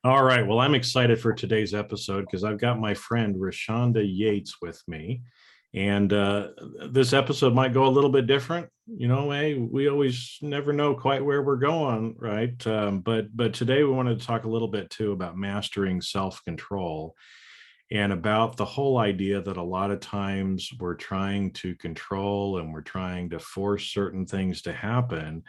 All right. Well, I'm excited for today's episode because I've got my friend Reshanda Yates with me. And this episode might go a little bit different. Hey, we always never know quite where we're going, right? But today we wanted to talk a little bit too about mastering self-control and about the whole idea that a lot of times we're trying to control and we're trying to force certain things to happen,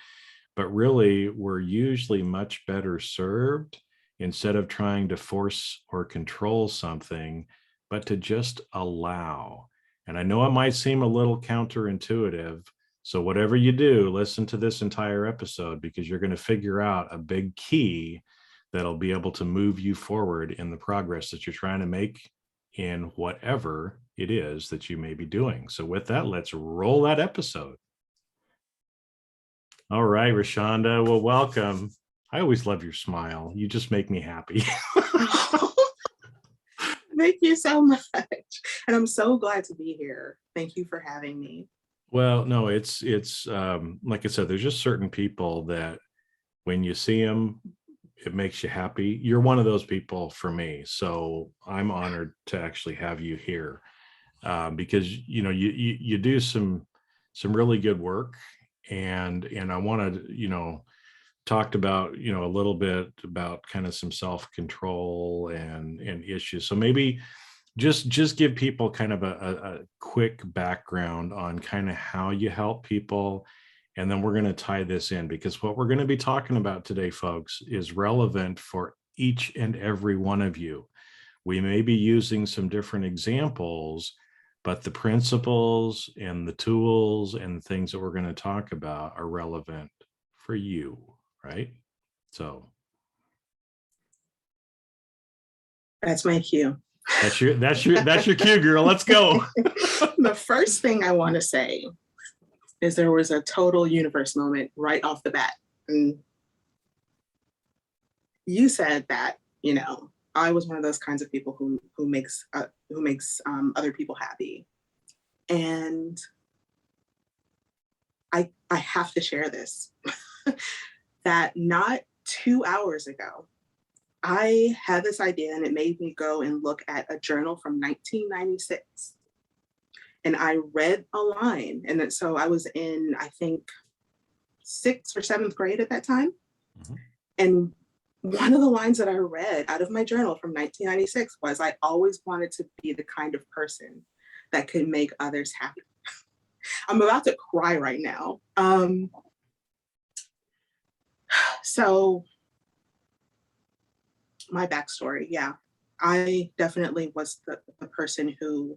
but really we're usually much better served instead of trying to force or control something, but to just allow. And I know it might seem a little counterintuitive. So, whatever you do, listen to this entire episode because you're going to figure out a big key that'll be able to move you forward in the progress that you're trying to make in whatever it is that you may be doing. So, with that, let's roll that episode. All right, Reshanda. Well, welcome. I always love your smile. You just make me happy. Thank you so much. And I'm so glad to be here. Thank you for having me. Well, no, it's like I said, there's just certain people that when you see them, it makes you happy. You're one of those people for me. So I'm honored to actually have you here because you do some really good work, and I want to talked about a little bit about kind of some self-control and issues. So maybe just give people kind of a quick background on kind of how you help people, and then we're going to tie this in because what we're going to be talking about today, folks, is relevant for each and every one of you. We may be using some different examples, but the principles and the tools and the things that we're going to talk about are relevant for you, right? So That's my cue. that's your cue, girl. Let's go. The first thing I want to say is there was a total universe moment right off the bat. And you said that, I was one of those kinds of people who makes other people happy. And I have to share this that not 2 hours ago, I had this idea and it made me go and look at a journal from 1996. And I read a line. And then, so I was in, I think, 6th or 7th grade at that time. Mm-hmm. And one of the lines that I read out of my journal from 1996 was, I always wanted to be the kind of person that could make others happy. I'm about to cry right now. So my backstory, yeah. I definitely was the person who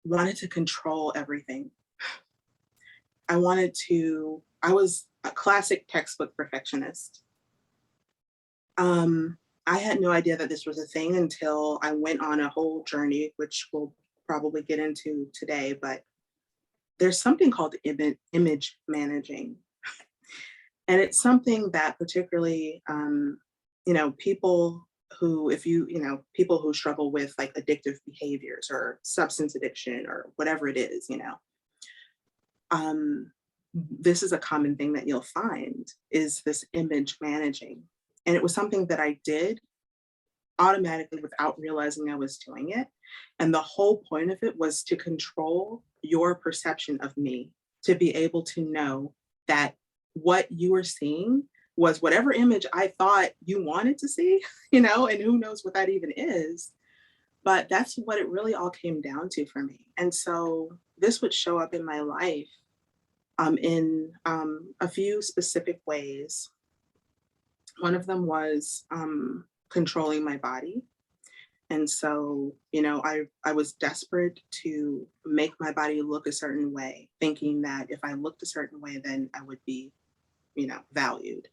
wanted to control everything. I was a classic textbook perfectionist. I had no idea that this was a thing until I went on a whole journey, which we'll probably get into today, but there's something called image managing. And it's something that particularly, people people who struggle with like addictive behaviors or substance addiction or whatever it is, this is a common thing that you'll find is this image managing. And it was something that I did automatically without realizing I was doing it. And the whole point of it was to control your perception of me, to be able to know that what you were seeing was whatever image I thought you wanted to see, and who knows what that even is. But that's what it really all came down to for me. And so this would show up in my life in a few specific ways. One of them was controlling my body. And so, I was desperate to make my body look a certain way, thinking that if I looked a certain way, then I would be, valued.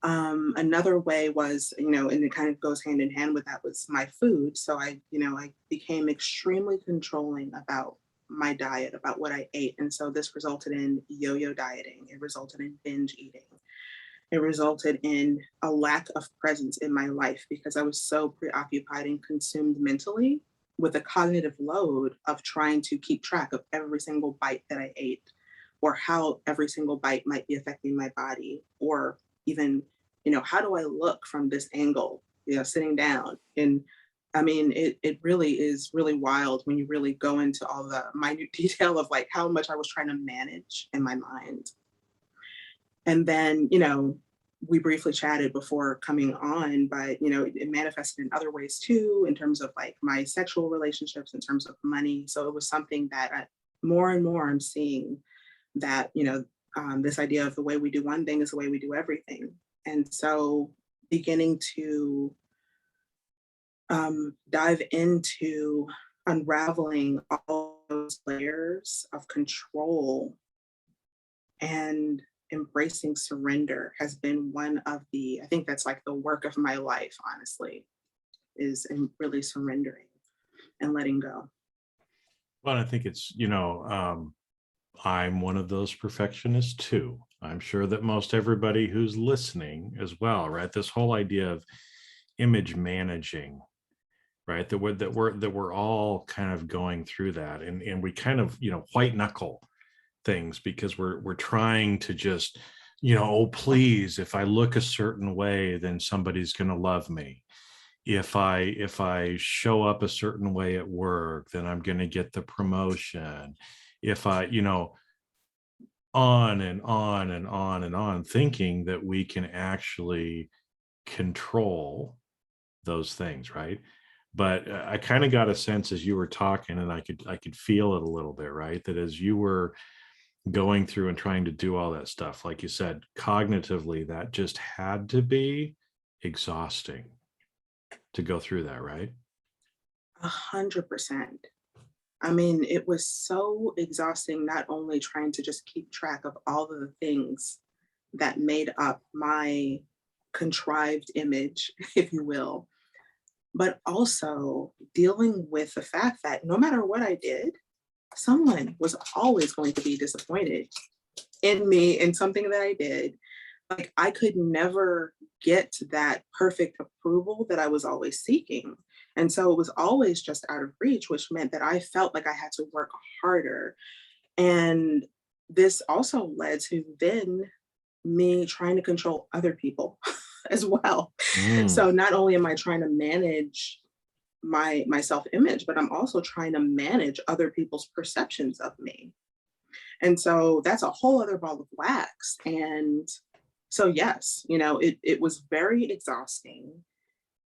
Another way was, and it kind of goes hand in hand with that, was my food. So I became extremely controlling about my diet, about what I ate. And so this resulted in yo-yo dieting. It resulted in binge eating. It resulted in a lack of presence in my life because I was so preoccupied and consumed mentally with a cognitive load of trying to keep track of every single bite that I ate, or how every single bite might be affecting my body, or even how do I look from this angle, sitting down? And I mean, it really is really wild when you really go into all the minute detail of like how much I was trying to manage in my mind. And then, we briefly chatted before coming on, but it manifested in other ways too, in terms of like my sexual relationships, in terms of money. So it was something that more and more I'm seeing that, this idea of the way we do one thing is the way we do everything. And so beginning to dive into unraveling all those layers of control and embracing surrender has been one of I think that's like the work of my life, honestly, is in really surrendering and letting go. Well, I think it's, I'm one of those perfectionists too. I'm sure that most everybody who's listening as well, right? This whole idea of image managing, right? That we're all kind of going through that, and we kind of, white knuckle things because we're trying to just, oh please, if I look a certain way, then somebody's going to love me. If I show up a certain way at work, then I'm going to get the promotion. If I, on and on and on and on, thinking that we can actually control those things, right? But I kind of got a sense as you were talking, and I could feel it a little bit, right? That as you were going through and trying to do all that stuff, like you said, cognitively, that just had to be exhausting to go through that, right? 100%. I mean, it was so exhausting, not only trying to just keep track of all of the things that made up my contrived image, if you will, but also dealing with the fact that no matter what I did, someone was always going to be disappointed in me in something that I did. Like I could never get that perfect approval that I was always seeking. And so it was always just out of reach, which meant that I felt like I had to work harder. And this also led to then me trying to control other people as well. Mm. So not only am I trying to manage my self-image, but I'm also trying to manage other people's perceptions of me. And so that's a whole other ball of wax. And so yes, it was very exhausting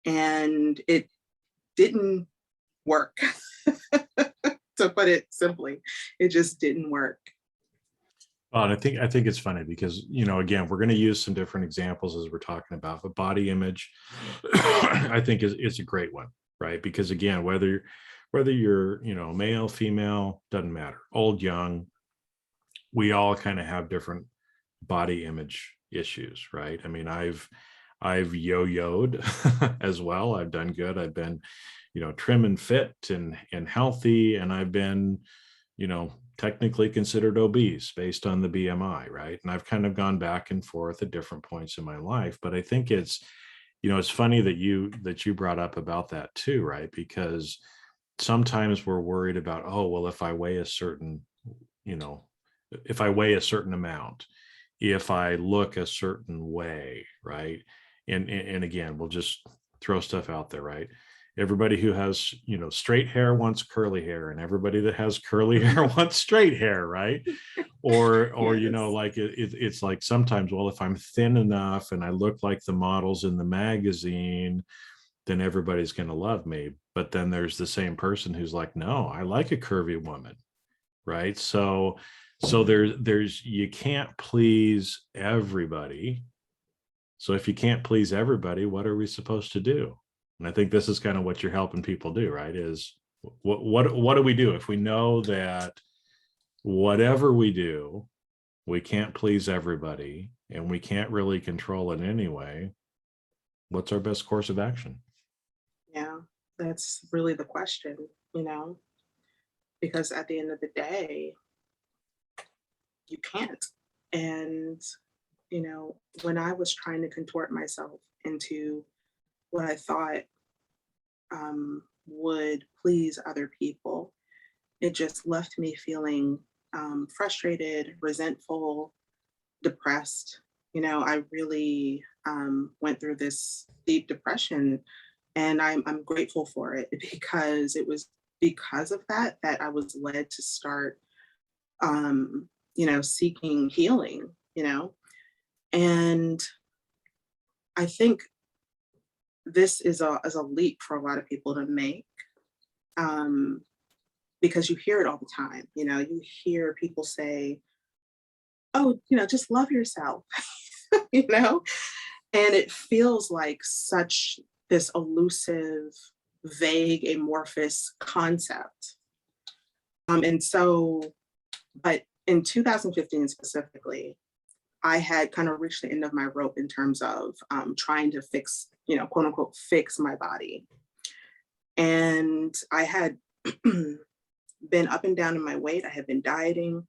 and it didn't work. To put it simply, it just didn't work. Well, and I think it's funny because, again, we're going to use some different examples as we're talking about, but body image, I think is a great one, right? Because again, whether you're, male, female, doesn't matter, old, young, we all kind of have different body image issues, right? I mean, I've yo-yoed as well. I've done good. I've been, trim and fit and healthy, and I've been, technically considered obese based on the BMI, right? And I've kind of gone back and forth at different points in my life. But I think it's funny that you brought up about that too, right? Because sometimes we're worried about, oh, well, you know, if I weigh a certain amount, if I look a certain way, right? And again, we'll just throw stuff out there, right? Everybody who has, straight hair wants curly hair, and everybody that has curly hair wants straight hair, right? Or Yes. like it's like sometimes, well, if I'm thin enough and I look like the models in the magazine, then everybody's going to love me. But then there's the same person who's like, no, I like a curvy woman, right? So there's you can't please everybody. So if you can't please everybody, what are we supposed to do? And I think this is kind of what you're helping people do, right? Is what do we do if we know that whatever we do, we can't please everybody and we can't really control it anyway? What's our best course of action? Yeah, that's really the question, you know, because at the end of the day, you can't. And, when I was trying to contort myself into what I thought would please other people, it just left me feeling frustrated, resentful, depressed. I really went through this deep depression, and I'm grateful for it because it was because of that I was led to start, seeking healing, and I think this is a leap for a lot of people to make, um, because you hear it all the time. You hear people say, "Oh, just love yourself," you know, and it feels like such this elusive, vague, amorphous concept. And so, but in 2015 specifically, I had kind of reached the end of my rope in terms of trying to fix, quote unquote, fix my body. And I had been up and down in my weight. I had been dieting,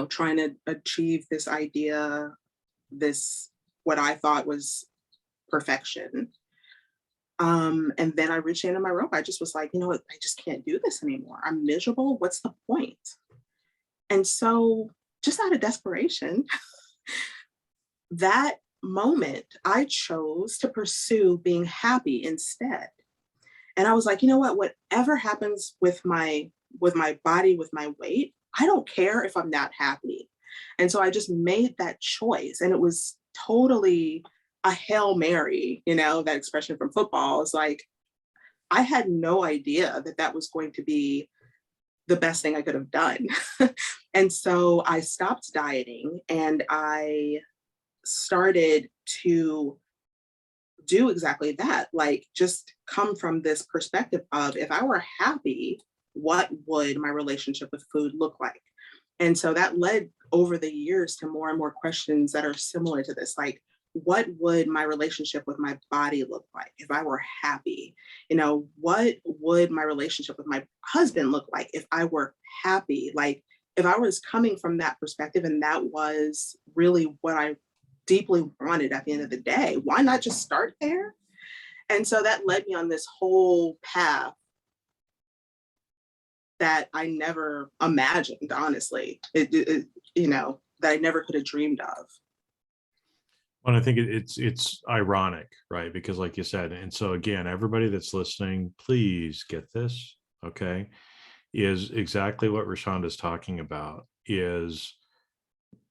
trying to achieve this idea, this what I thought was perfection. And then I reached the end of my rope. I just was like, you know what, I just can't do this anymore. I'm miserable. What's the point? And so, just out of desperation, that moment, I chose to pursue being happy instead. And I was like, you know what, whatever happens with my body, with my weight, I don't care if I'm not happy. And so I just made that choice. And it was totally a Hail Mary, that expression from football. It's like I had no idea that that was going to be the best thing I could have done. And so I stopped dieting and I started to do exactly that. Like, just come from this perspective of, if I were happy, what would my relationship with food look like? And so that led over the years to more and more questions that are similar to this. Like, what would my relationship with my body look like if I were happy? What would my relationship with my husband look like if I were happy? Like, if I was coming from that perspective and that was really what I deeply wanted at the end of the day, why not just start there? And so that led me on this whole path that I never imagined, honestly, that I never could have dreamed of. Well, I think it's ironic, right? Because like you said, and so again, everybody that's listening, please get this, okay? Is exactly what Rashanda's talking about is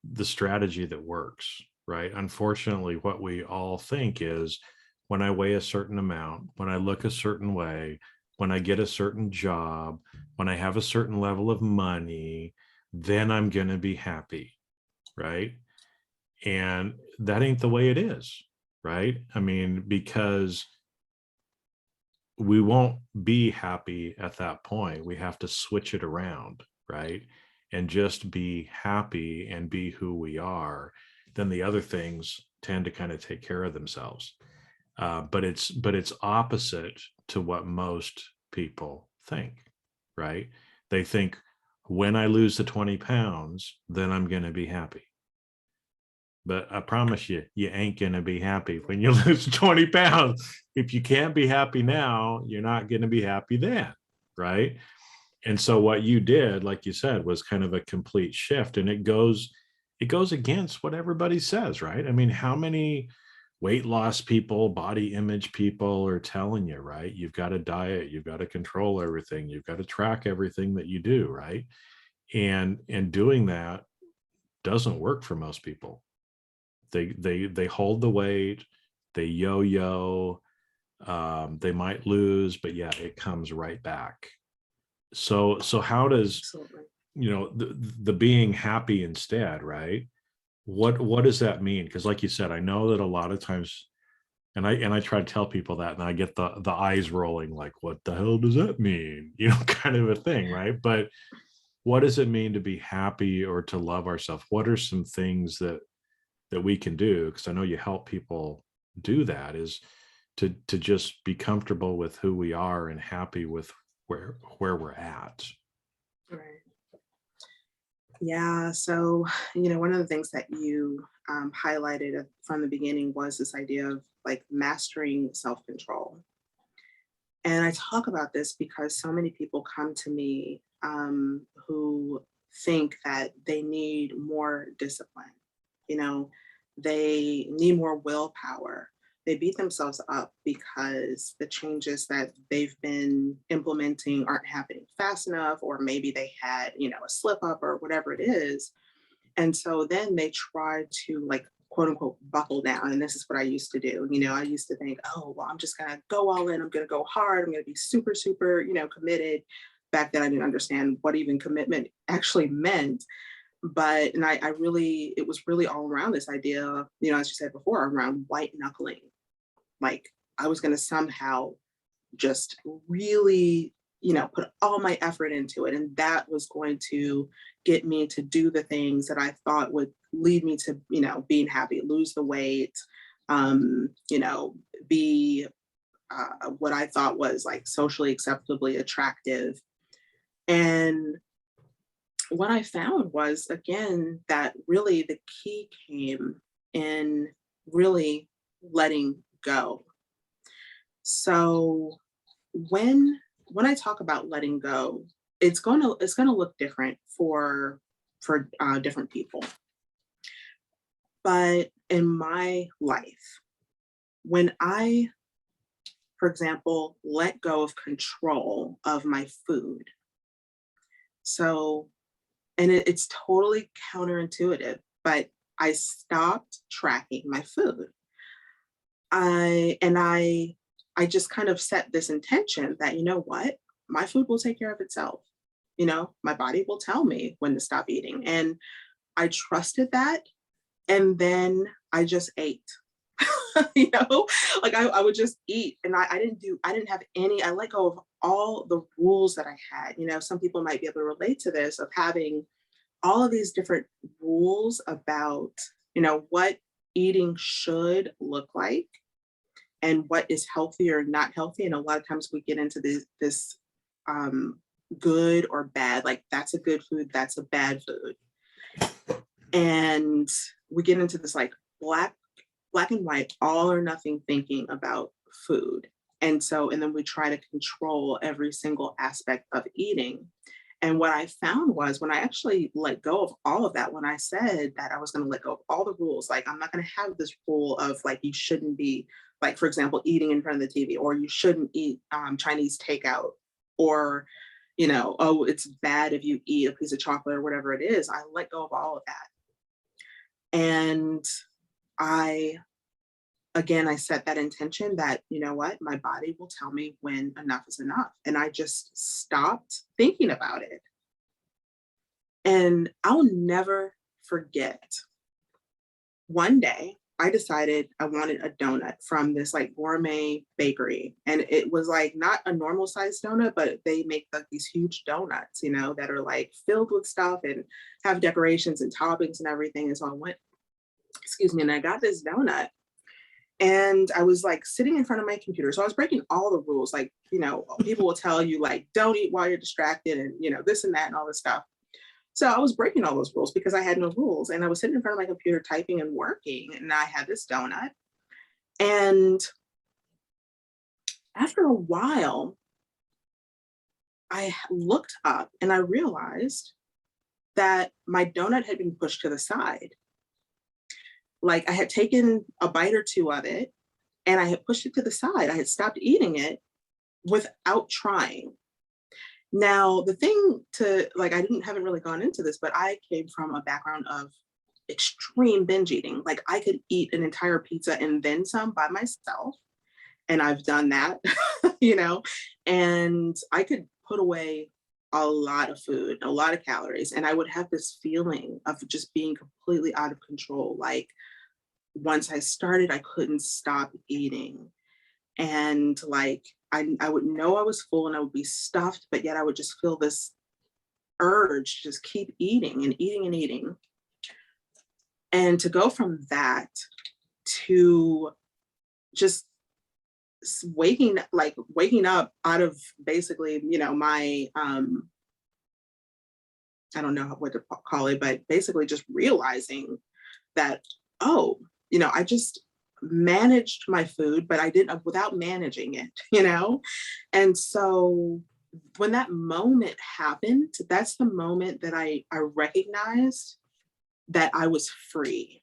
the strategy that works, right? Unfortunately, what we all think is, when I weigh a certain amount, when I look a certain way, when I get a certain job, when I have a certain level of money, then I'm going to be happy, right? And that ain't the way it is, right? I mean, because we won't be happy at that point. We have to switch it around, right? And just be happy and be who we are. Then the other things tend to kind of take care of themselves. But it's opposite to what most people think, right? They think, when I lose the 20 pounds, then I'm going to be happy. But I promise you, you ain't going to be happy when you lose 20 pounds. If you can't be happy now, you're not going to be happy then, right? And so what you did, like you said, was kind of a complete shift, and it goes against what everybody says, right? I mean, how many weight loss people, body image people are telling you, right? You've got to diet, you've got to control everything, you've got to track everything that you do, right? And doing that doesn't work for most people. They hold the weight, they yo-yo, they might lose, but yeah, it comes right back. So how does, Absolutely. the being happy instead, right? What does that mean? Because like you said, I know that a lot of times, and I try to tell people that, and I get the eyes rolling, like, what the hell does that mean? Kind of a thing, right? But what does it mean to be happy or to love ourselves? What are some things that we can do? Because I know you help people do that, is to just be comfortable with who we are and happy with where we're at. Right. Yeah. So, one of the things that you highlighted from the beginning was this idea of like mastering self control. And I talk about this because so many people come to me who think that they need more discipline. You know, They need more willpower. They beat themselves up because the changes that they've been implementing aren't happening fast enough, or maybe they had, a slip up or whatever it is. And so then they try to, like, quote unquote buckle down. And this is what I used to do. I used to think, oh, well, I'm just gonna go all in, I'm gonna go hard, I'm gonna be super, super, committed. Back then I didn't understand what even commitment actually meant. But and I really, it was really all around this idea, as you said before, around white knuckling. Like, I was gonna somehow just really, put all my effort into it. And that was going to get me to do the things that I thought would lead me to, being happy, lose the weight, be what I thought was like socially acceptably attractive. And what I found was, again, that really the key came in really letting go. So when I talk about letting go, it's gonna look different for different people. But in my life, when I, for example, let go of control of my food, so and it's totally counterintuitive, but I stopped tracking my food. I just kind of set this intention that, you know what, my food will take care of itself. My body will tell me when to stop eating. And I trusted that. And then I just ate. you know, like I would just eat. And I didn't have I let go of all the rules that I had. Some people might be able to relate to this, of having all of these different rules about, what eating should look like and what is healthy or not healthy. And a lot of times we get into this good or bad, like that's a good food, that's a bad food. And we get into this like black and white, all or nothing thinking about food. And then we try to control every single aspect of eating. And what I found was, when I actually let go of all of that, when I said that I was going to let go of all the rules, like I'm not going to have this rule of like, you shouldn't be, like, for example, eating in front of the TV, or you shouldn't eat Chinese takeout, or, oh, it's bad if you eat a piece of chocolate or whatever it is. I let go of all of that. And I set that intention that, you know what, my body will tell me when enough is enough. And I just stopped thinking about it. And I'll never forget, one day I decided I wanted a donut from this like gourmet bakery. And it was like not a normal sized donut, but they make like these huge donuts, that are like filled with stuff and have decorations and toppings and everything. And so I went, excuse me, and I got this donut. And I was like sitting in front of my computer. So I was breaking all the rules. Like, people will tell you like, don't eat while you're distracted and, this and that and all this stuff. So I was breaking all those rules because I had no rules. And I was sitting in front of my computer typing and working. And I had this donut. And after a while, I looked up and I realized that my donut had been pushed to the side. Like, I had taken a bite or two of it and I had pushed it to the side. I had stopped eating it without trying. Now, the thing to like, haven't really gone into this, but I came from a background of extreme binge eating. Like, I could eat an entire pizza and then some by myself. And I've done that, and I could put away a lot of food, a lot of calories. And I would have this feeling of just being completely out of control. Like, once I started, I couldn't stop eating. And like, I would know I was full and I would be stuffed, but yet I would just feel this urge to just keep eating and eating and eating. And to go from that to just waking up out of basically, my, I don't know what to call it, but basically just realizing that, oh, I just managed my food, but I didn't without managing it, And so when that moment happened, that's the moment that I recognized that I was free.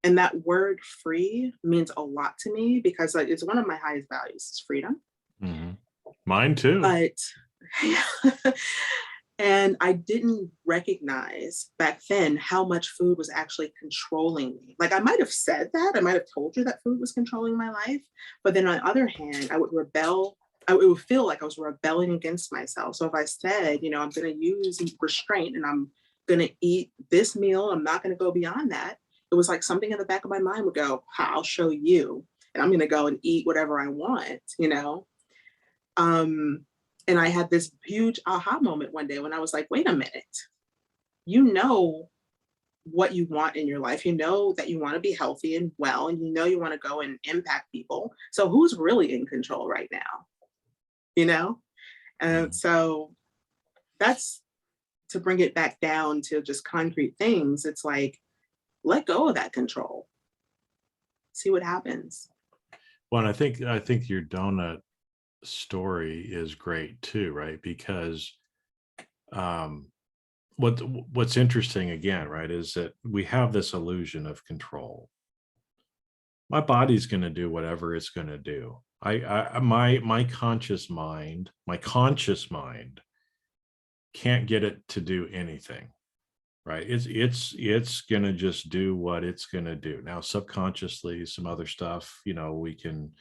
And that word free means a lot to me because like, it's one of my highest values is freedom. Mhm. Mine too. But and I didn't recognize back then how much food was actually controlling me. Like I might have said that, I might have told you that food was controlling my life, but then on the other hand, I would rebel. It would feel like I was rebelling against myself. So if I said, you know, I'm going to use restraint and I'm going to eat this meal, I'm not going to go beyond that. It was like something in the back of my mind would go, I'll show you. And I'm going to go and eat whatever I want, you know? Um, and I had this huge aha moment one day when I was like, wait a minute, you know what you want in your life. You know that you want to be healthy and well, and you know you want to go and impact people. So who's really in control right now? You know? And Mhm. so that's to bring it back down to just concrete things. It's like, let go of that control, see what happens. Well, and I think your donut story is great too, right? Because um, what's interesting again, right, is that we have this illusion of control. My body's going to do whatever it's going to do. My conscious mind, can't get it to do anything, right? It's going to just do what it's going to do. Now, subconsciously, some other stuff, we can,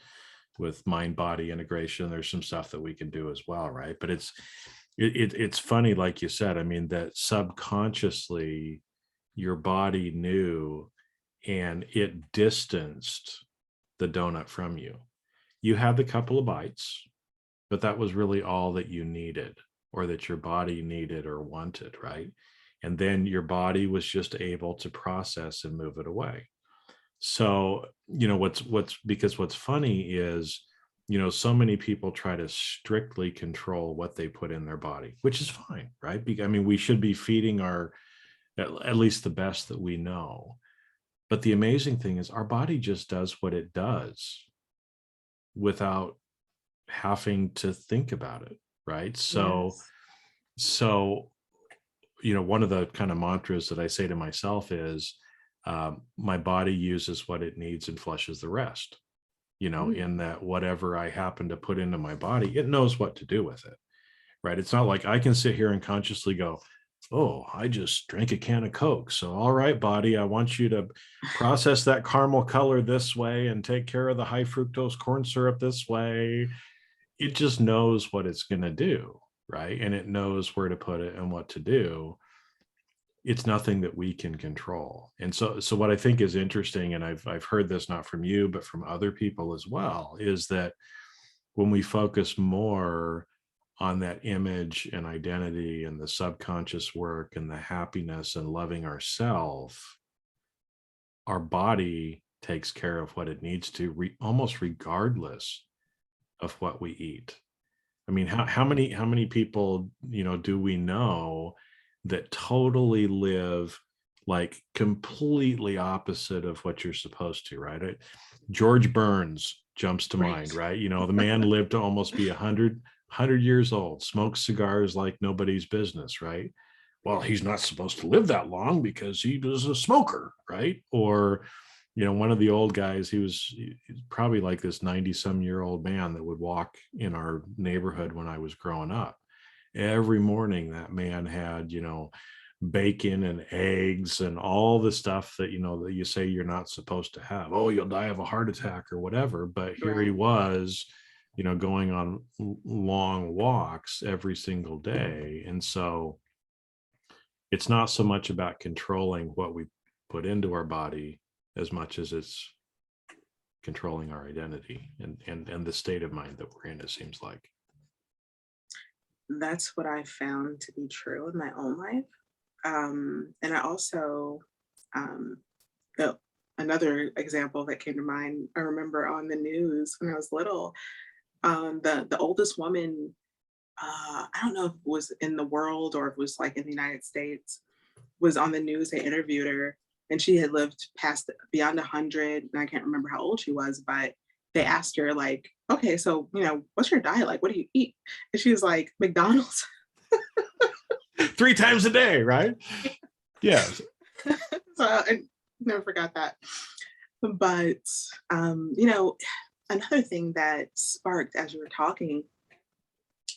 with mind body integration, there's some stuff that we can do as well, right? But it's funny, like you said, I mean, that subconsciously your body knew and it distanced the donut from you. You had the couple of bites, but that was really all that you needed, or that your body needed or wanted, right? And then your body was just able to process and move it away. So, what's funny is, so many people try to strictly control what they put in their body, which is fine, right? I mean, we should be feeding at least the best that we know. But the amazing thing is our body just does what it does without having to think about it, right? So, Yes. so one of the kind of mantras that I say to myself is, my body uses what it needs and flushes the rest. Mm, In that whatever I happen to put into my body, it knows what to do with it, right? It's not like I can sit here and consciously go, oh, I just drank a can of Coke. So, all right, body, I want you to process that caramel color this way and take care of the high fructose corn syrup this way. It just knows what it's going to do, right? And it knows where to put it and what to do. It's nothing that we can control. And so what I think is interesting, and I've heard this not from you, but from other people as well, is that when we focus more on that image and identity and the subconscious work and the happiness and loving ourselves, our body takes care of what it needs to, almost regardless of what we eat. I mean, how many people, do we know that totally live like completely opposite of what you're supposed to, right? George Burns jumps to mind, right. right? The man lived to almost be 100 years old, smoked cigars like nobody's business, right? Well, he's not supposed to live that long because he was a smoker, right? Or one of the old guys, he's probably like this 90-some-year-old man that would walk in our neighborhood when I was growing up. Every morning that man had, bacon and eggs and all the stuff that, that you say you're not supposed to have. Oh, you'll die of a heart attack or whatever. But here he Right. was, going on long walks every single day. And so it's not so much about controlling what we put into our body as much as it's controlling our identity and the state of mind that we're in, it seems like. That's what I found to be true in my own life. And I also, um, the, another example that came to mind, I remember on the news when I was little, the oldest woman, I don't know if it was in the world or if it was like in the United States, was on the news. They interviewed her, and she had lived past beyond 100, and I can't remember how old she was, but they asked her like, okay, so what's your diet like? What do you eat? And she was like, McDonald's. 3 times a day, right? Yes. So, and Never forgot that. But, you know, another thing that sparked as you were talking,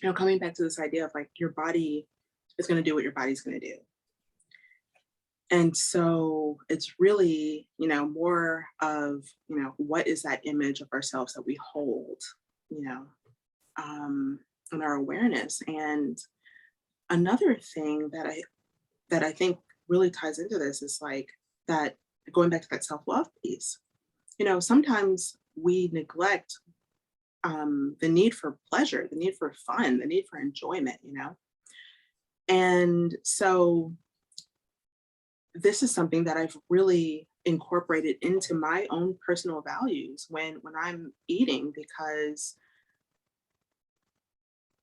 you know, coming back to this idea of like your body is going to do what your body's going to do. And so it's really, you know, more of, you know, what is that image of ourselves that we hold, you know, in our awareness. And another thing that I think really ties into this is like that going back to that self-love piece. You know, sometimes we neglect the need for pleasure, the need for fun, the need for enjoyment, you know? And so this is something that I've really incorporated into my own personal values when I'm eating because,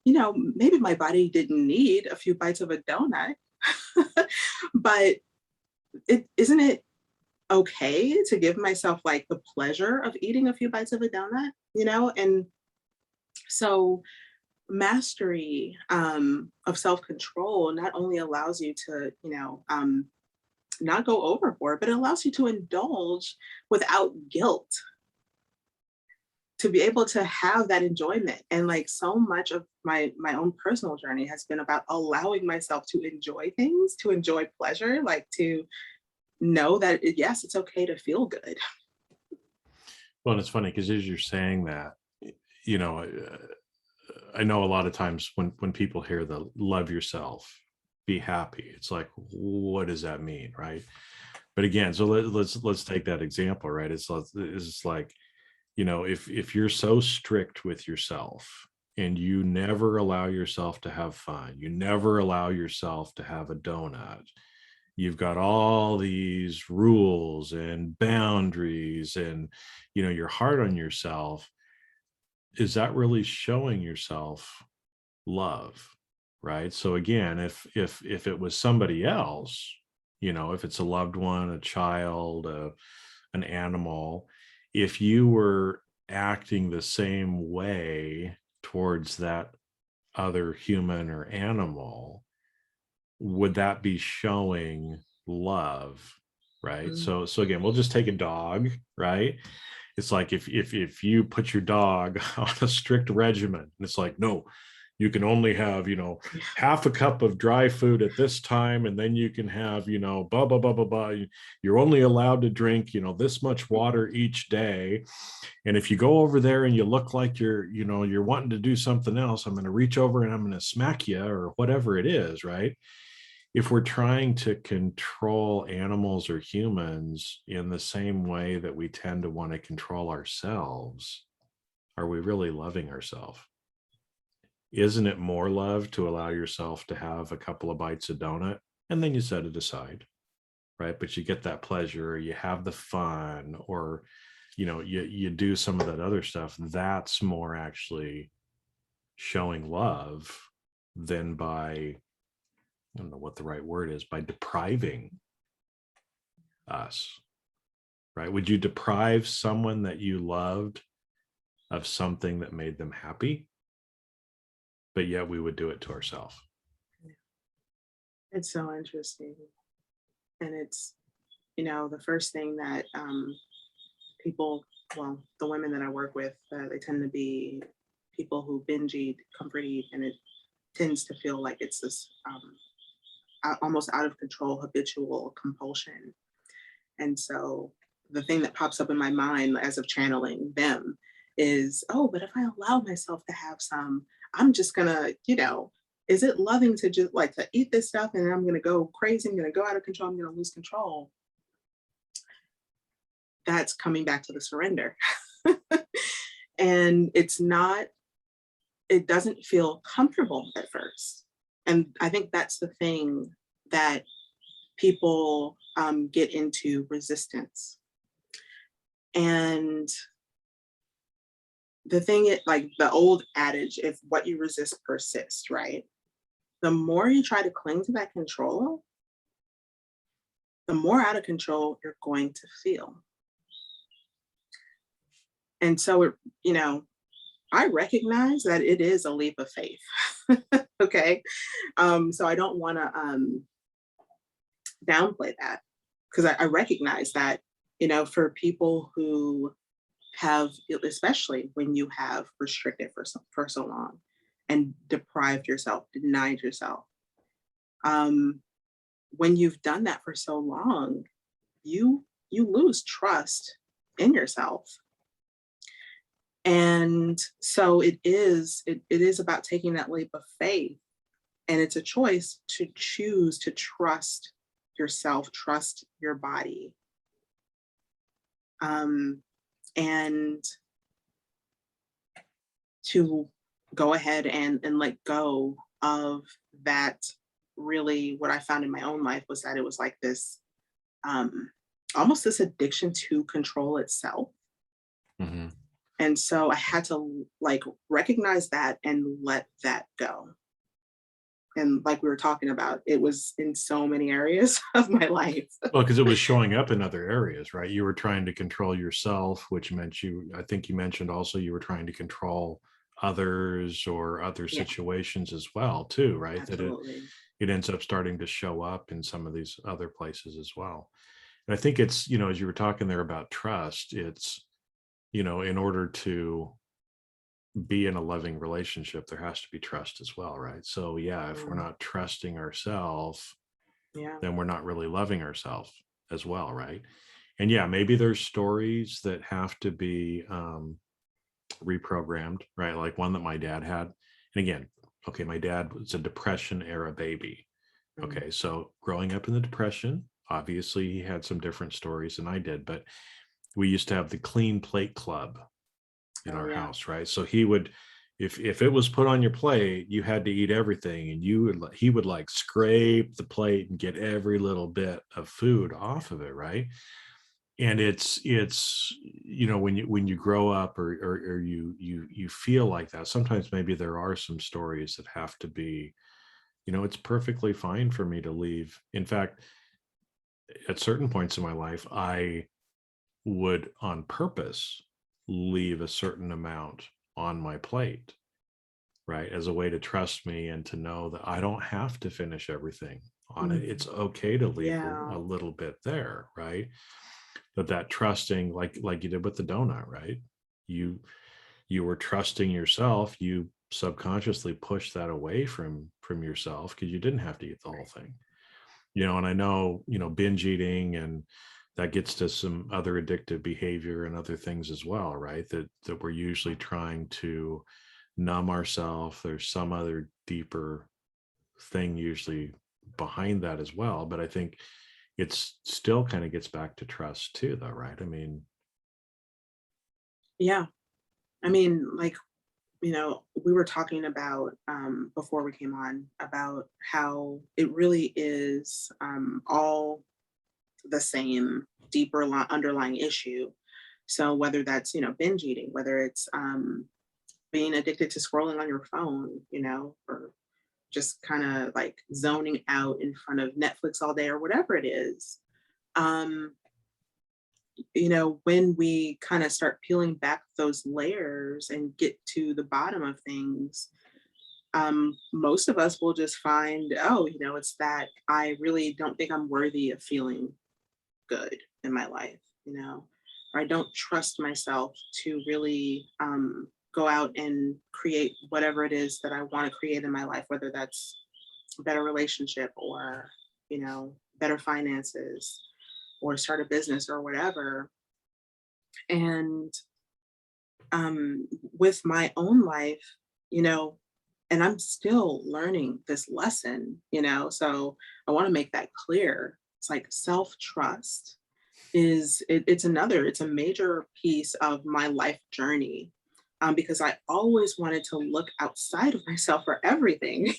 you know, maybe my body didn't need a few bites of a donut, but isn't it okay to give myself like the pleasure of eating a few bites of a donut, you know? And so mastery of self-control not only allows you to, you know, not go overboard, but it allows you to indulge without guilt, to be able to have that enjoyment. And like so much of my own personal journey has been about allowing myself to enjoy things, to enjoy pleasure, like to know that yes, it's okay to feel good. Well, and it's funny because as you're saying that, you know, I know a lot of times when people hear the love yourself, be happy, it's like, what does that mean, right? But again, so let's take that example, right? It's like, you know, if you're so strict with yourself and you never allow yourself to have fun, you never allow yourself to have a donut, you've got all these rules and boundaries and, you know, you're hard on yourself, is that really showing yourself love? Right? So again, if it was somebody else, you know, if it's a loved one, a child, an animal, if you were acting the same way towards that other human or animal, would that be showing love? Right? Mm. So again, we'll just take a dog, right? It's like if you put your dog on a strict regimen, and it's like, no, you can only have, you know, half a cup of dry food at this time, and then you can have, you know, blah blah blah blah blah. You're only allowed to drink, you know, this much water each day. And if you go over there and you look like you're, you know, you're wanting to do something else, I'm going to reach over and I'm going to smack you or whatever it is, right? If we're trying to control animals or humans in the same way that we tend to want to control ourselves, are we really loving ourselves? Isn't it more love to allow yourself to have a couple of bites of donut and then you set it aside, right? But you get that pleasure, you have the fun, or, you know, you do some of that other stuff. That's more actually showing love than by, I don't know what the right word is, by depriving us, right? Would you deprive someone that you loved of something that made them happy? But yet we would do it to ourselves. It's so interesting. And it's, you know, the first thing that people, well, the women that I work with, they tend to be people who binge eat, comfort eat, and it tends to feel like it's this almost out of control habitual compulsion. And so the thing that pops up in my mind as of channeling them is, oh, but if I allow myself to have some, I'm just gonna, you know, is it loving to just like to eat this stuff and I'm gonna go crazy, I'm gonna go out of control, I'm gonna lose control? That's coming back to the surrender. And it's not, it doesn't feel comfortable at first. And I think that's the thing that people get into resistance. And the thing is, like the old adage, if what you resist persists, right? The more you try to cling to that control, the more out of control you're going to feel. And so, you know, I recognize that it is a leap of faith. Okay. So I don't want to downplay that. because I recognize that, for people who have, especially when you have restricted for so long and deprived yourself, denied yourself, um, when you've done that for so long, you lose trust in yourself. And so it is about taking that leap of faith, and it's a choice to choose to trust yourself, trust your body, um, and to go ahead and let go of that. Really, what I found in my own life was that it was like this, um, almost this addiction to control itself. Hmm. And so I had to like recognize that and let that go. And like we were talking about, it was in so many areas of my life. Well, because it was showing up in other areas, right? You were trying to control yourself, which meant I think you mentioned also you were trying to control others or other Yeah, situations as well, too, right? That absolutely. it ends up starting to show up in some of these other places as well. And I think it's, as you were talking there about trust, it's, in order to be in a loving relationship, there has to be trust as well, right? So, yeah, if we're Mm, not trusting ourselves, yeah. then we're not really loving ourselves as well, right? And yeah, maybe there's stories that have to be reprogrammed, right? Like one that my dad had. And again, okay, my dad was a Depression era baby. Mm, Okay, so growing up in the Depression, obviously he had some different stories than I did, but we used to have the clean plate club in oh our yeah. house, right? So he would, if it was put on your plate, you had to eat everything, and he would like scrape the plate and get every little bit of food off of it, right? And it's when you grow up or you feel like that, sometimes maybe there are some stories that have to be, it's perfectly fine for me to leave. In fact, at certain points in my life, I would on purpose leave a certain amount on my plate, right? As a way to trust me and to know that I don't have to finish everything on it. Mm, It's okay to leave a yeah. little bit there, right? But that trusting, like you did with the donut, right? You you were trusting yourself. You subconsciously pushed that away from yourself because you didn't have to eat the whole Right. thing. And I know, binge eating, and that gets to some other addictive behavior and other things as well, right? That we're usually trying to numb ourselves. There's some other deeper thing usually behind that as well. But I think it's still kind of gets back to trust too, though, right? I mean, Yeah. I mean, like, we were talking about, before we came on, about how it really is, all the same deeper underlying issue. So whether that's, binge eating, whether it's, being addicted to scrolling on your phone, or just kind of like zoning out in front of Netflix all day or whatever it is. Um, when we kind of start peeling back those layers and get to the bottom of things, most of us will just find, oh, it's that I really don't think I'm worthy of feeling good in my life, or I don't trust myself to really, go out and create whatever it is that I want to create in my life, whether that's a better relationship or, better finances or start a business or whatever. And, with my own life, you know, and I'm still learning this lesson, so I want to make that clear. It's like self trust it's a major piece of my life journey, because I always wanted to look outside of myself for everything,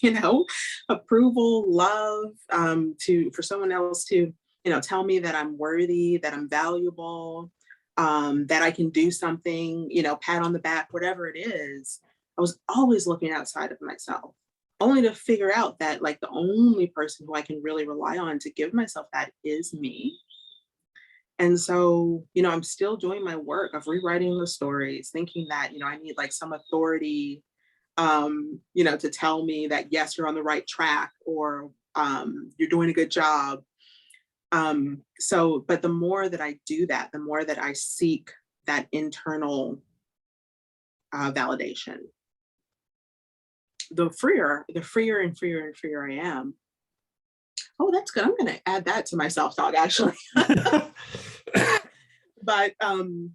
approval, love, for someone else to, tell me that I'm worthy, that I'm valuable, that I can do something, pat on the back, whatever it is. I was always looking outside of myself, only to figure out that like the only person who I can really rely on to give myself that is me. And so, I'm still doing my work of rewriting the stories, thinking that, I need like some authority, to tell me that, yes, you're on the right track, or you're doing a good job. So, but the more that I do that, the more that I seek that internal validation, the freer and freer and freer I am. Oh, that's good. I'm going to add that to my self talk, actually. But the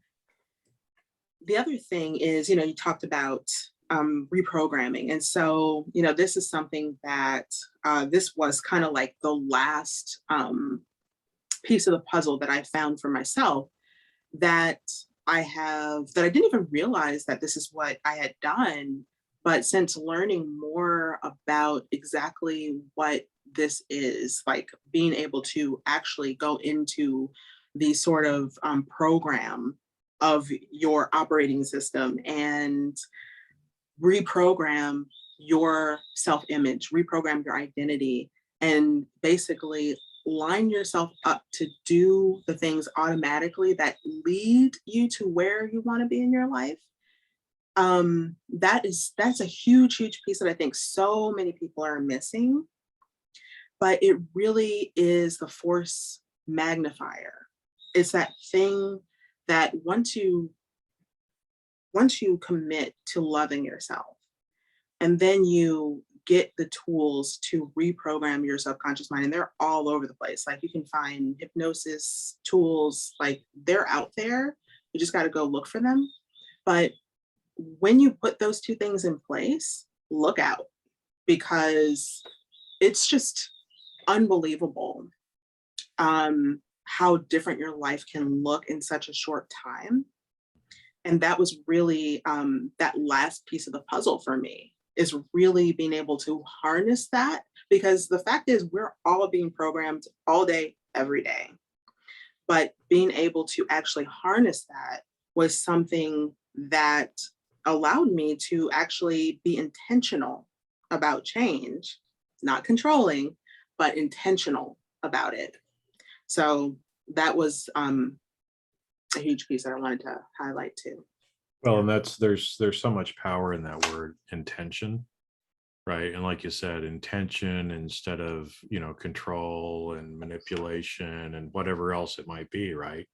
other thing is, you talked about reprogramming. And so, this is something that this was kind of like the last piece of the puzzle that I found for myself that that I didn't even realize that this is what I had done. But since learning more about exactly what this is, like being able to actually go into the sort of program of your operating system and reprogram your self image, reprogram your identity, and basically line yourself up to do the things automatically that lead you to where you want to be in your life. That's a huge piece that I think so many people are missing, but it really is the force magnifier. It's that thing that once you commit to loving yourself, and then you get the tools to reprogram your subconscious mind, and they're all over the place. Like, you can find hypnosis tools, like they're out there. You just got to go look for them. But when you put those two things in place, look out, because it's just unbelievable how different your life can look in such a short time. And that was really that last piece of the puzzle for me, is really being able to harness that, because the fact is we're all being programmed all day, every day. But being able to actually harness that was something that allowed me to actually be intentional about change, not controlling, but intentional about it. So that was a huge piece that I wanted to highlight too. Well, and there's so much power in that word intention, right? And like you said, intention instead of, control and manipulation and whatever else it might be, right?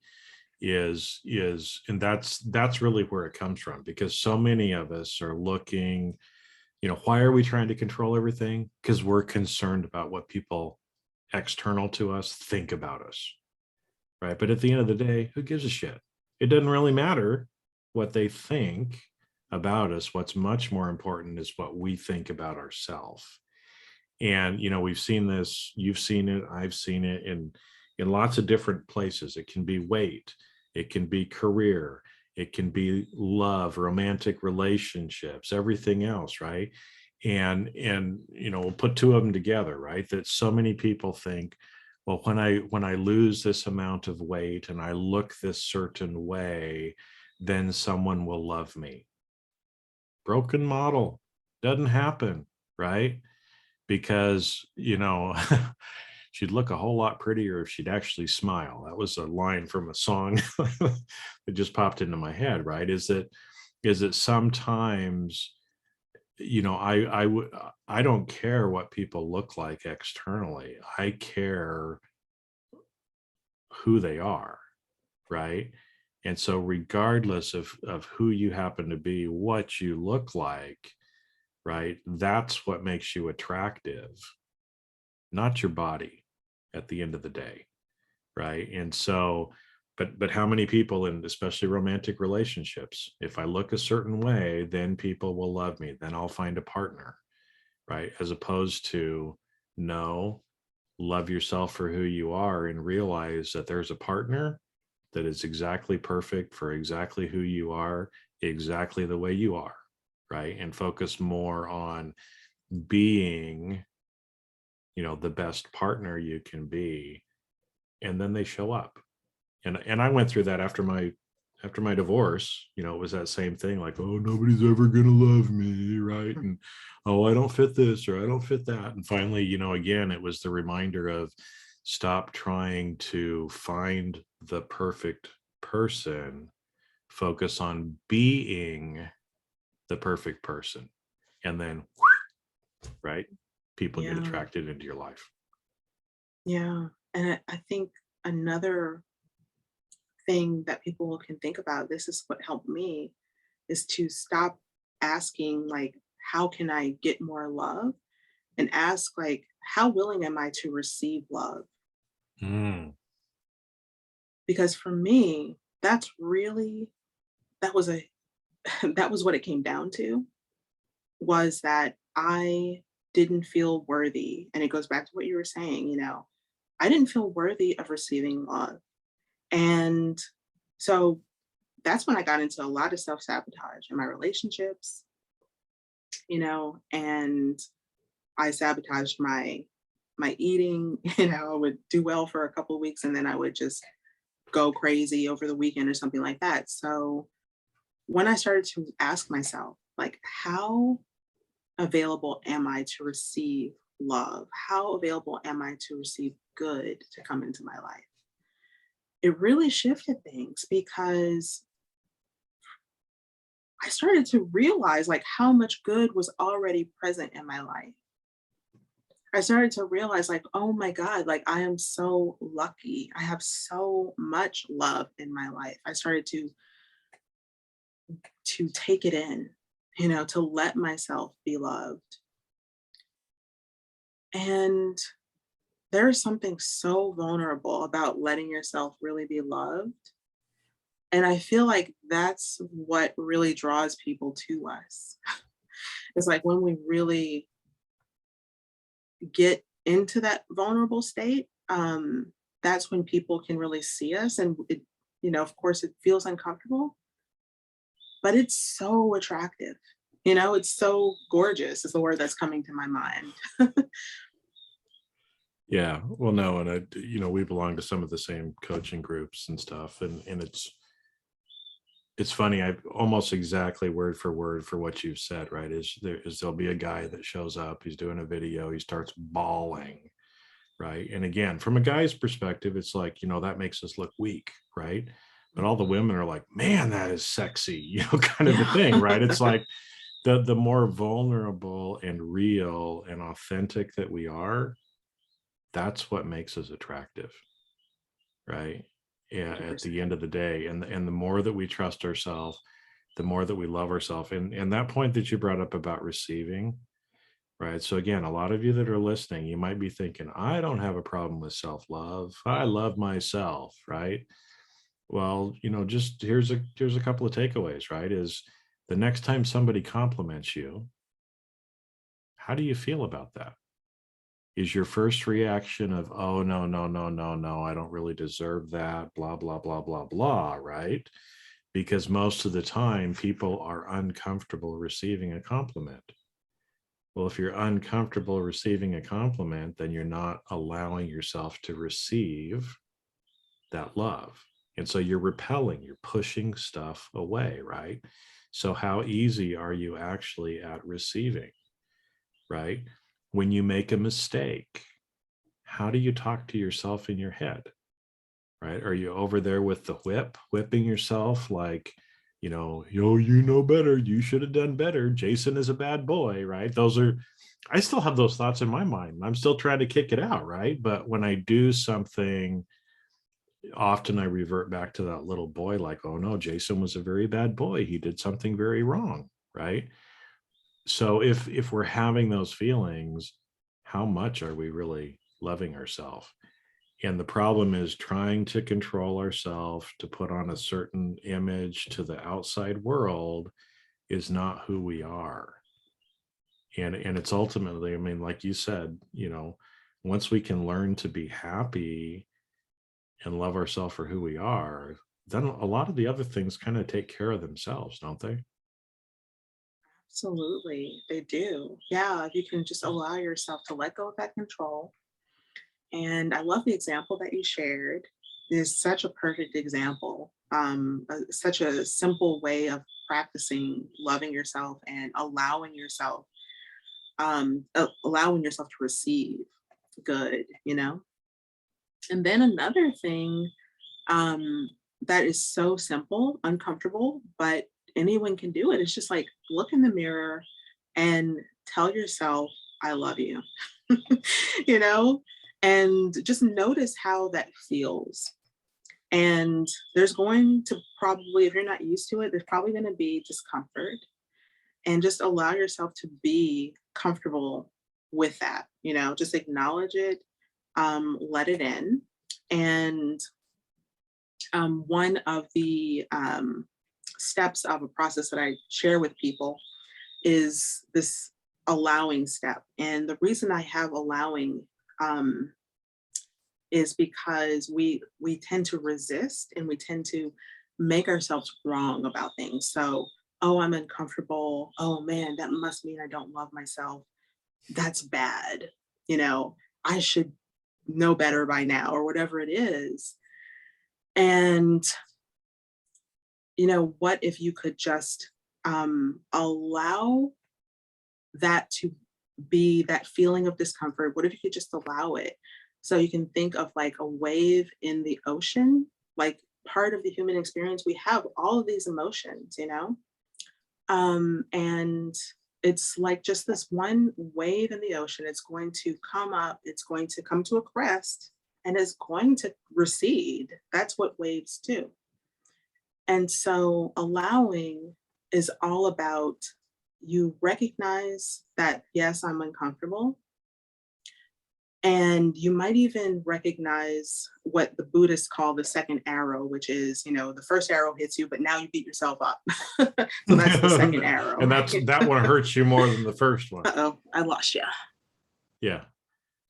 And that's really where it comes from, because so many of us are looking, why are we trying to control everything? Because we're concerned about what people external to us think about us, right? But at the end of the day, who gives a shit? It doesn't really matter what they think about us. What's much more important is what we think about ourselves. And we've seen this, you've seen it, I've seen it in lots of different places. It can be weight, it can be career, it can be love, romantic relationships, everything else, right? And we'll put two of them together, right? That so many people think, well, when I lose this amount of weight and I look this certain way, then someone will love me. Broken model. Doesn't happen, right? Because she'd look a whole lot prettier if she'd actually smile. That was a line from a song that just popped into my head, right? Is that sometimes, I don't care what people look like externally. I care who they are, right? And so regardless of who you happen to be, what you look like, right? That's what makes you attractive, not your body at the end of the day, right? And so, but how many people, in especially romantic relationships, if I look a certain way, then people will love me, then I'll find a partner, right? As opposed to, no, love yourself for who you are and realize that there's a partner that is exactly perfect for exactly who you are, exactly the way you are, right? And focus more on being, the best partner you can be, and then they show up. And I went through that after my divorce. It was that same thing, like, oh, nobody's ever gonna love me, right? And oh, I don't fit this or I don't fit that. And finally, again, it was the reminder of, stop trying to find the perfect person, focus on being the perfect person, and then right, people get Yeah. attracted into your life. Yeah. And I think another thing that people can think about, this is what helped me, is to stop asking, like, how can I get more love? And ask, like, how willing am I to receive love? Mm, Because for me, that's really, that was a, that was what it came down to, was that I didn't feel worthy. And it goes back to what you were saying, I didn't feel worthy of receiving love. And so that's when I got into a lot of self sabotage in my relationships, and I sabotaged my eating. I would do well for a couple of weeks and then I would just go crazy over the weekend or something like that. So when I started to ask myself, like, how available am I to receive love? How available am I to receive good to come into my life? It really shifted things because I started to realize, like, how much good was already present in my life. I started to realize, like, oh my God, like, I am so lucky. I have so much love in my life. I started to take it in, to let myself be loved. And there's something so vulnerable about letting yourself really be loved. And I feel like that's what really draws people to us. It's like when we really get into that vulnerable state, that's when people can really see us. And of course, it feels uncomfortable, but it's so attractive. It's so gorgeous is the word that's coming to my mind. yeah. Well, no, and we belong to some of the same coaching groups and stuff, and it's funny. I almost exactly word for what you've said. Right? There'll be a guy that shows up. He's doing a video. He starts bawling. Right? And again, from a guy's perspective, it's like that makes us look weak. Right? But all the women are like, man, that is sexy. Kind of a Yeah. thing. Right? It's like the more vulnerable and real and authentic that we are, that's what makes us attractive, right? Yeah, at the 100%. end of the day, and the more that we trust ourselves, the more that we love ourselves. And that point that you brought up about receiving, right? So again, a lot of you that are listening, you might be thinking, I don't have a problem with self-love. I love myself, right? Well, just here's a couple of takeaways, right? Is the next time somebody compliments you, how do you feel about that? Is your first reaction of, oh, no, no, no, no, no, I don't really deserve that, blah, blah, blah, blah, blah, right? Because most of the time people are uncomfortable receiving a compliment. Well, if you're uncomfortable receiving a compliment, then you're not allowing yourself to receive that love. And so you're repelling, you're pushing stuff away, right? So how easy are you actually at receiving, right? When you make a mistake, how do you talk to yourself in your head? Right? Are you over there with the whipping yourself like, yo, you know better. You should have done better. Jason is a bad boy, right? I still have those thoughts in my mind. I'm still trying to kick it out, right? But when I do something, often I revert back to that little boy, like, oh no, Jason was a very bad boy. He did something very wrong, right? So if we're having those feelings, how much are we really loving ourselves? And the problem is trying to control ourselves to put on a certain image to the outside world is not who we are. And it's ultimately, I mean, like you said, once we can learn to be happy and love ourselves for who we are, then a lot of the other things kind of take care of themselves, don't they? Absolutely, they do. Yeah, you can just allow yourself to let go of that control. And I love the example that you shared. It is such a perfect example, such a simple way of practicing loving yourself and allowing yourself to receive good. And then another thing, um, that is so simple, uncomfortable, but anyone can do it. It's just like look in the mirror and tell yourself, I love you. you know? and just notice how that feels. And there's going to probably, if you're not used to it, there's probably going to be discomfort, and just allow yourself to be comfortable with that, just acknowledge it, let it in. And one of the steps of a process that I share with people is this allowing step. And the reason I have allowing is because we tend to resist, and we tend to make ourselves wrong about things. So, oh, I'm uncomfortable. Oh man, that must mean I don't love myself. That's bad. I should know better by now, or whatever it is. And what if you could just allow that to be that feeling of discomfort? What if you could just allow it? So you can think of like a wave in the ocean, like part of the human experience. We have all of these emotions, and it's like just this one wave in the ocean. It's going to come up, it's going to come to a crest, and it's going to recede. That's what waves do. And so allowing is all about, you recognize that, yes, I'm uncomfortable. And you might even recognize what the Buddhists call the second arrow, which is, the first arrow hits you, but now you beat yourself up. So that's the second arrow. And that one hurts you more than the first one. Uh-oh, I lost you. Yeah.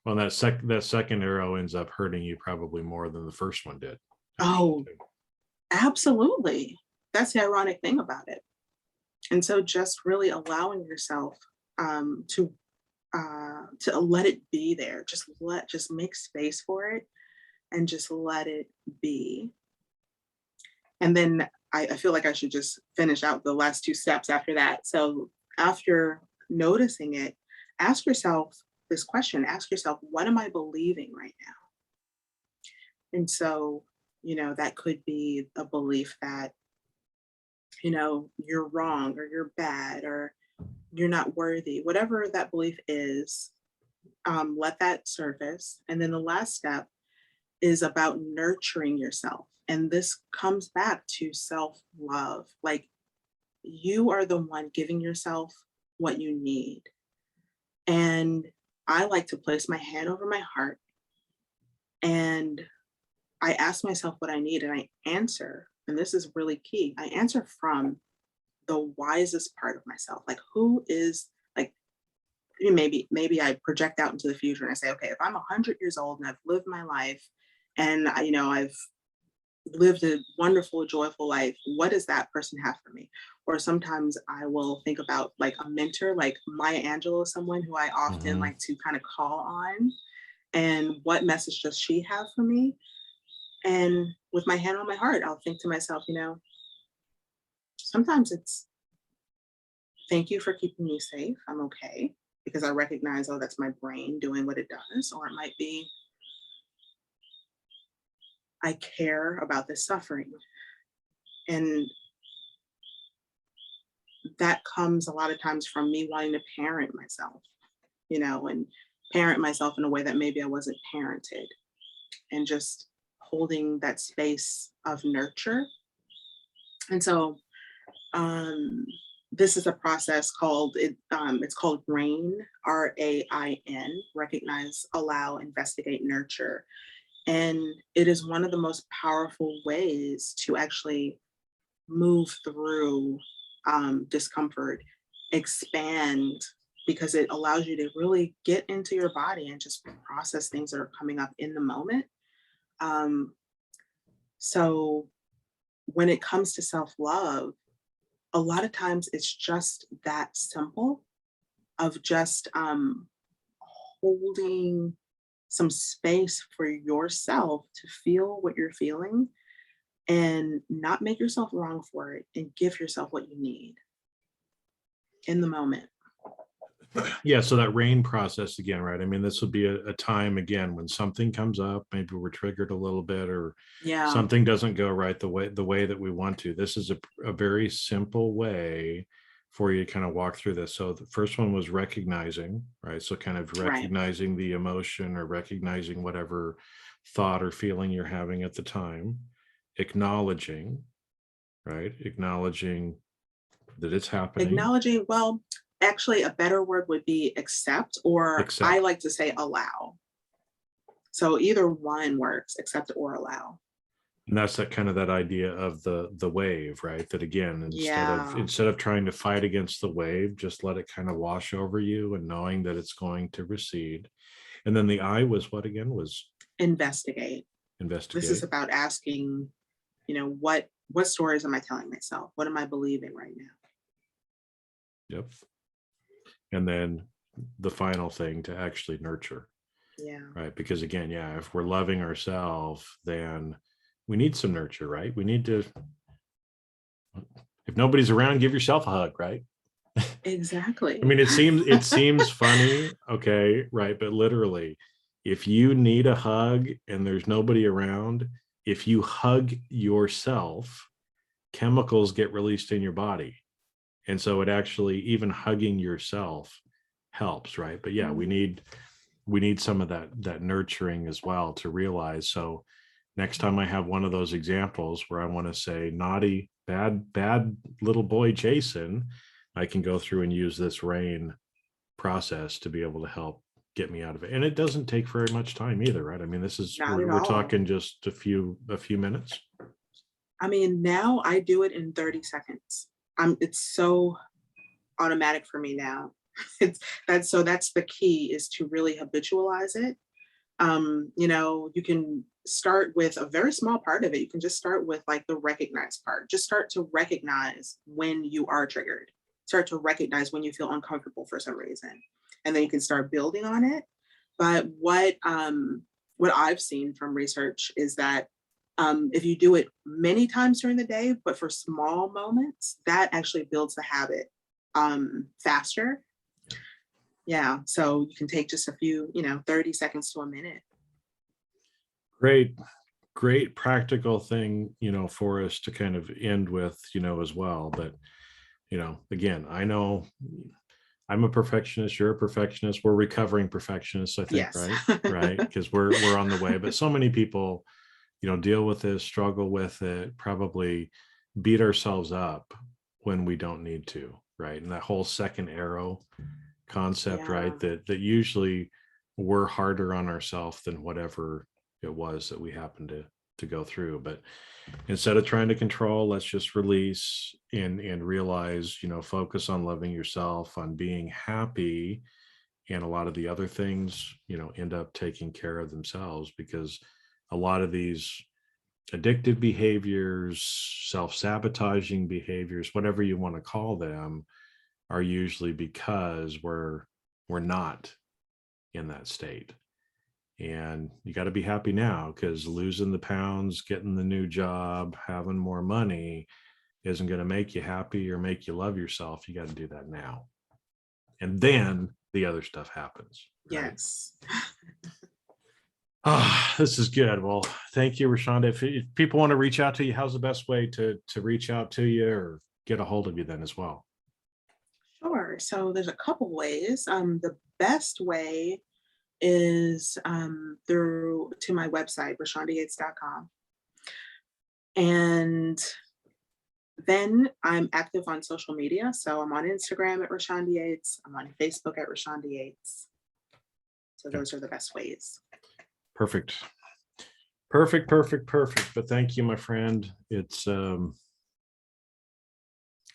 Well, that second arrow ends up hurting you probably more than the first one did. Oh, absolutely. That's the ironic thing about it. And so just really allowing yourself to let it be there. Just make space for it, and just let it be. And then I feel like I should just finish out the last two steps after that. So after noticing it, ask yourself this question. Ask yourself, what am I believing right now? And so, that could be a belief that, you're wrong, or you're bad, or you're not worthy, whatever that belief is. Let that surface. And then the last step is about nurturing yourself. And this comes back to self-love. Like, you are the one giving yourself what you need. And I like to place my hand over my heart, and I ask myself what I need, and I answer. And this is really key. I answer from the wisest part of myself. Like, who is, like, maybe I project out into the future and I say, okay, if I'm 100 years old and I've lived my life, and I've lived a wonderful, joyful life, what does that person have for me? Or sometimes I will think about like a mentor, like Maya Angelou is someone who I often like to kind of call on, and what message does she have for me? And with my hand on my heart, I'll think to myself, sometimes it's, thank you for keeping me safe. I'm okay, because I recognize, oh, that's my brain doing what it does. Or it might be, I care about this suffering. And that comes a lot of times from me wanting to parent myself, and parent myself in a way that maybe I wasn't parented, and just holding that space of nurture. And so this is a process called, it's called RAIN, RAIN, recognize, allow, investigate, nurture. And it is one of the most powerful ways to actually move through discomfort, expand, because it allows you to really get into your body and just process things that are coming up in the moment. So when it comes to self-love, a lot of times it's just that simple of just holding some space for yourself to feel what you're feeling, and not make yourself wrong for it, and give yourself what you need in the moment. Yeah, so that RAIN process again, right? I mean, this would be a time again when something comes up, maybe we're triggered a little bit, or something doesn't go right the way that we want to. This is a very simple way for you to kind of walk through this. So the first one was recognizing, right? So kind of Right. recognizing the emotion or recognizing whatever thought or feeling you're having at the time, acknowledging, right? Acknowledging that it's happening. Acknowledging, well, actually, a better word would be accept, or I Accept. like to say allow. So either one works, accept or allow. And that's that kind of that idea of the wave, right? That again, Yeah. instead of trying to fight against the wave, just let it kind of wash over you and knowing that it's going to recede. And then the I was what again? Was Investigate. This investigate. is about asking, what stories am I telling myself? What am I believing right now? Yep. And then the final thing, to actually nurture. Yeah. Right. Because again, yeah, if we're loving ourselves, then we need some nurture, right? We need to, if nobody's around, give yourself a hug, right? Exactly. I mean, it seems funny, okay, right? But literally, if you need a hug and there's nobody around, if you hug yourself, chemicals get released in your body. And so it actually, even hugging yourself helps, right? But yeah, we need some of that nurturing as well to realize. So next time I have one of those examples where I want to say naughty, bad little boy Jason, I can go through and use this RAIN process to be able to help get me out of it. And it doesn't take very much time either, right? I mean, this is Not at we're all. talking just a few minutes. I mean, now I do it in 30 seconds. It's so automatic for me now. That's the key, is to really habitualize it. You can start with a very small part of it. You can just start with like the recognize part. Just start to recognize when you are triggered. Start to recognize when you feel uncomfortable for some reason. And then you can start building on it. But what I've seen from research is that if you do it many times during the day, but for small moments, that actually builds the habit faster. Yeah. So you can take just a few, 30 seconds to a minute. Great practical thing, for us to kind of end with, as well. But, again, I know I'm a perfectionist, you're a perfectionist, we're recovering perfectionists, I think, Yes. right? Right. Because we're on the way. But so many people, deal with this, struggle with it, probably beat ourselves up when we don't need to, right? And that whole second arrow concept, Yeah. right? That usually we're harder on ourselves than whatever it was that we happened to go through. But instead of trying to control, let's just release and realize, focus on loving yourself, on being happy, and a lot of the other things, end up taking care of themselves, because a lot of these addictive behaviors, self-sabotaging behaviors, whatever you want to call them, are usually because we're not in that state. And you got to be happy now, because losing the pounds, getting the new job, having more money isn't going to make you happy or make you love yourself. You got to do that now. And then the other stuff happens. Right? Yes. This is good. Well, thank you, Reshanda. If people want to reach out to you, how's the best way to reach out to you or get a hold of you then as well? Sure. So there's a couple ways. The best way is through to my website, ReshandaYates.com. And then I'm active on social media. So I'm on Instagram at Reshanda Yates. I'm on Facebook at Reshanda Yates. So those are the best ways. Perfect. But thank you, my friend. It's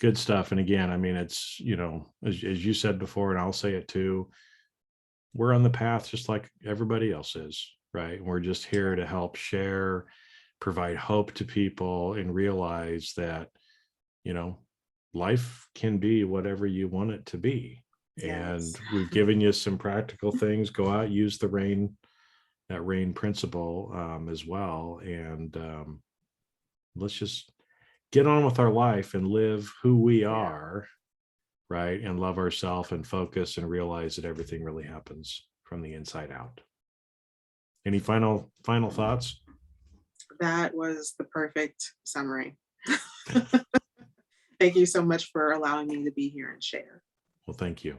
good stuff. And again, I mean, it's, as you said before, and I'll say it too, we're on the path just like everybody else is, right? We're just here to help share, provide hope to people, and realize that, life can be whatever you want it to be. Yes. And we've given you some practical things. Go out, use that RAIN principle as well. And let's just get on with our life and live who we are, right? And love ourselves and focus and realize that everything really happens from the inside out. Any final thoughts? That was the perfect summary. Thank you so much for allowing me to be here and share. Well, thank you.